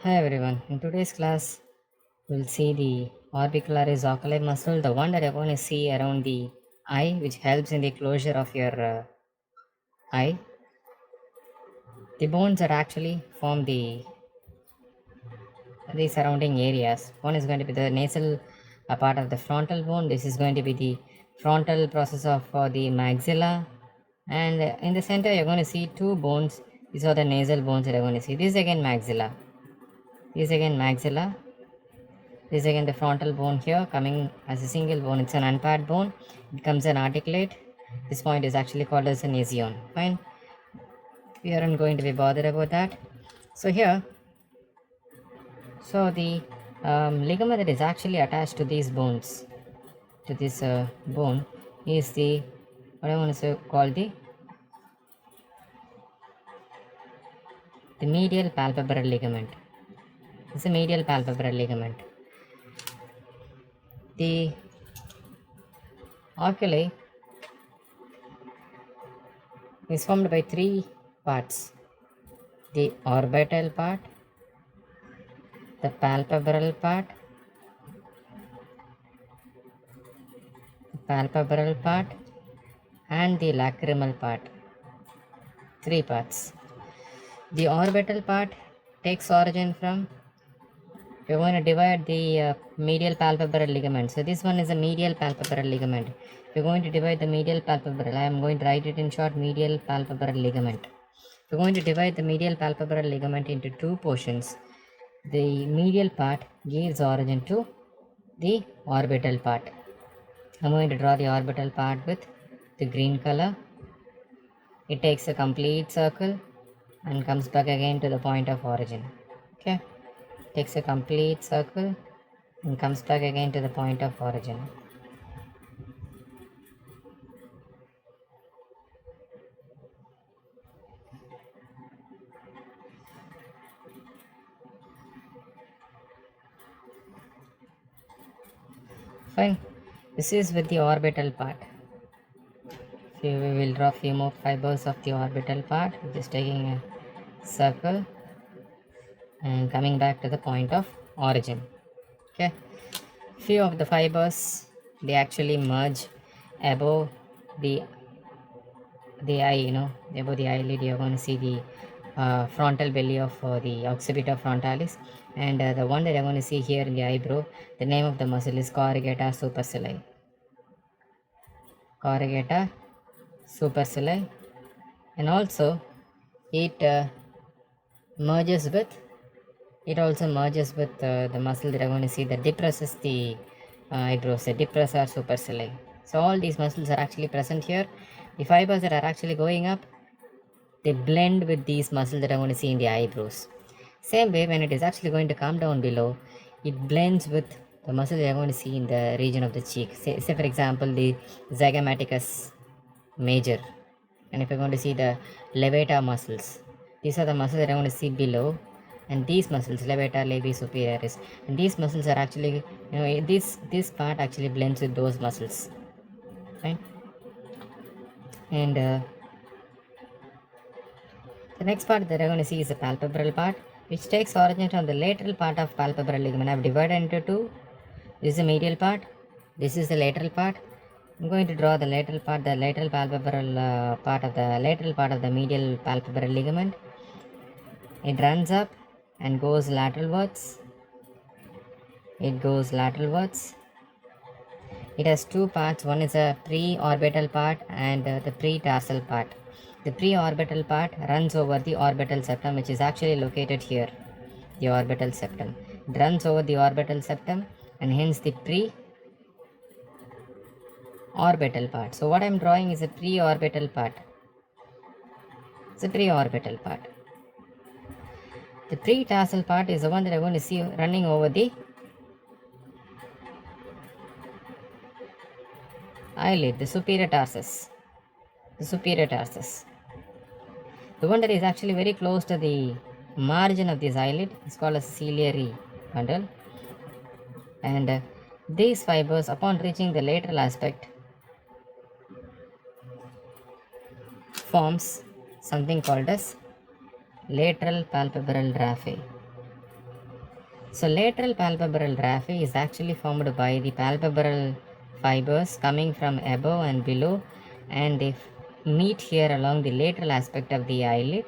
Hi everyone. In today's class, we'll see the orbicularis oculi muscle, the one that you're going to see around the eye, which helps in the closure of your eye. The bones that actually form the surrounding areas. One is going to be the nasal part of the frontal bone. This is going to be the frontal process of the maxilla. And in the center, you're going to see two bones. These are the nasal bones that you're going to see. This is again maxilla. This is again maxilla. This is again the frontal bone here coming as a single bone. It's an unpaired bone. It becomes an articulate. This point is actually called as an ession. Fine. We aren't going to be bothered about that. So here, so the ligament that is actually attached to these bones, to this bone, is the what I want to say called the medial palpebral ligament. It's a medial palpebral ligament. The oculi is formed by three parts: the orbital part, the palpebral part, and the lacrimal part. Three parts. The orbital part takes origin from, we're going to divide the medial palpebral ligament. So this one is a medial palpebral ligament. We're going to divide the medial palpebral. I am going to write it in short, medial palpebral ligament. We're going to divide the medial palpebral ligament into two portions. The medial part gives origin to the orbital part. I'm going to draw the orbital part with the green color. It takes a complete circle and comes back again to the point of origin. Okay, takes a complete circle and comes back again to the point of origin. Fine. This is with the orbital part. So we will draw few more fibers of the orbital part, just taking a circle and coming back to the point of origin. Okay, few of the fibers, they actually merge above the eye, above the eyelid. You're going to see the frontal belly of the occipita frontalis, and the one that you're going to see here in the eyebrow, the name of the muscle is corrugata supercilii. Corrugata supercilii, and also it merges with the muscle that I'm going to see that depresses the eyebrows, the depressor supercilii. So all these muscles are actually present here. The fibers that are actually going up, they blend with these muscles that I'm going to see in the eyebrows. Same way, when it is actually going to come down below, it blends with the muscles that I'm going to see in the region of the cheek. Say for example, the zygomaticus major. And if you're going to see the levator muscles, these are the muscles that I'm going to see below, and these muscles, levator labii superioris, and these muscles are actually, this part actually blends with those muscles, right? And the next part that I'm going to see is the palpebral part, which takes origin from the lateral part of palpebral ligament. I've divided into two. This is the medial part, this is the lateral part. I'm going to draw the lateral part, the lateral palpebral part of the medial palpebral ligament. It runs up and goes lateralwards. It goes lateralwards. It has two parts. One is a pre-orbital part and the pre-tarsal part. The pre-orbital part runs over the orbital septum, which is actually located here. The orbital septum. It runs over the orbital septum, and hence the pre-orbital part. So what I am drawing is a pre-orbital part. It's a pre-orbital part. The pre-tarsal part is the one that I'm going to see running over the eyelid, the superior tarsus. The superior tarsus. The one that is actually very close to the margin of this eyelid is called a ciliary bundle. And these fibers, upon reaching the lateral aspect, forms something called as lateral palpebral raphe. So lateral palpebral raphe is actually formed by the palpebral fibers coming from above and below, and they meet here along the lateral aspect of the eyelid,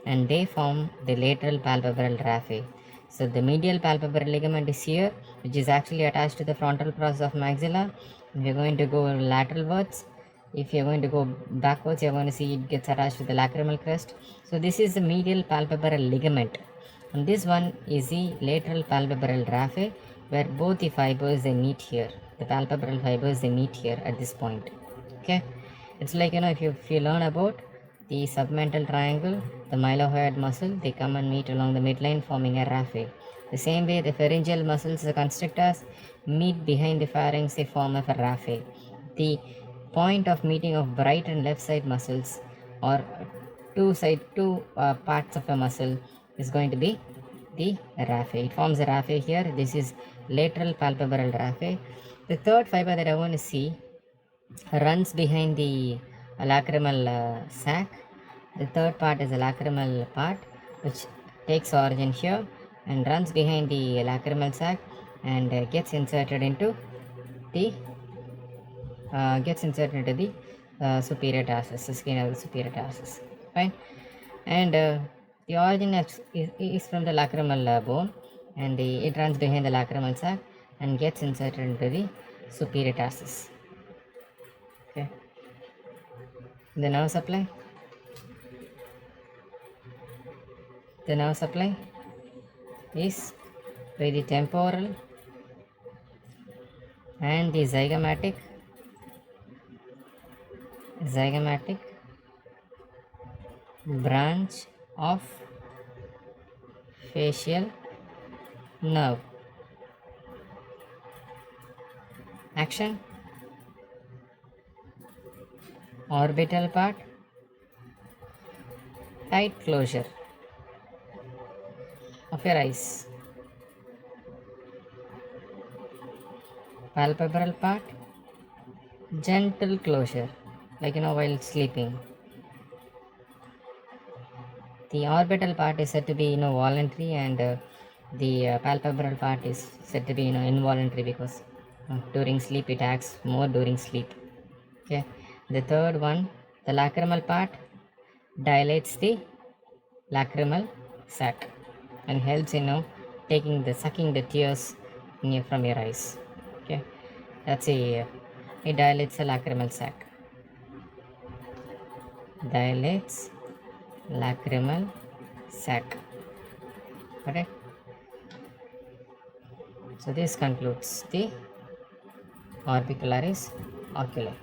and they form the lateral palpebral raphe. So the medial palpebral ligament is here, which is actually attached to the frontal process of maxilla. We are going to go lateralwards. If you're going to go backwards, you're going to see it gets attached to the lacrimal crest. So this is the medial palpebral ligament, and this one is the lateral palpebral raphe, where both the fibers they meet here. The palpebral fibers they meet here at this point. Okay, it's like, if you learn about the submental triangle, the mylohyoid muscle, they come and meet along the midline forming a raphe. The same way the pharyngeal muscles, the constrictors, meet behind the pharynx, they form a raphe. The point of meeting of right and left side muscles, or two parts of a muscle, is going to be the raphe. It forms a raphe here. This is lateral palpebral raphe. The third fiber that I want to see runs behind the lacrimal sac. The third part is the lacrimal part, which takes origin here and runs behind the lacrimal sac, and gets inserted into the superior tarsus, the skin of the superior tarsus. Fine. And the origin is from the lacrimal bone, and it runs behind the lacrimal sac and gets inserted into the superior tarsus. Okay. The nerve supply. The nerve supply is by the temporal and the zygomatic branch of facial nerve. Action: orbital part, tight closure of your eyes. Palpebral part, gentle closure, like while sleeping. The orbital part is said to be voluntary, and the palpebral part is said to be involuntary, because during sleep it acts more during sleep. Okay. The third one, the lacrimal part, dilates the lacrimal sac and helps sucking the tears from your eyes. Okay, that's it dilates the lacrimal sac. Dilates lacrimal sac. Okay. So this concludes the orbicularis oculi.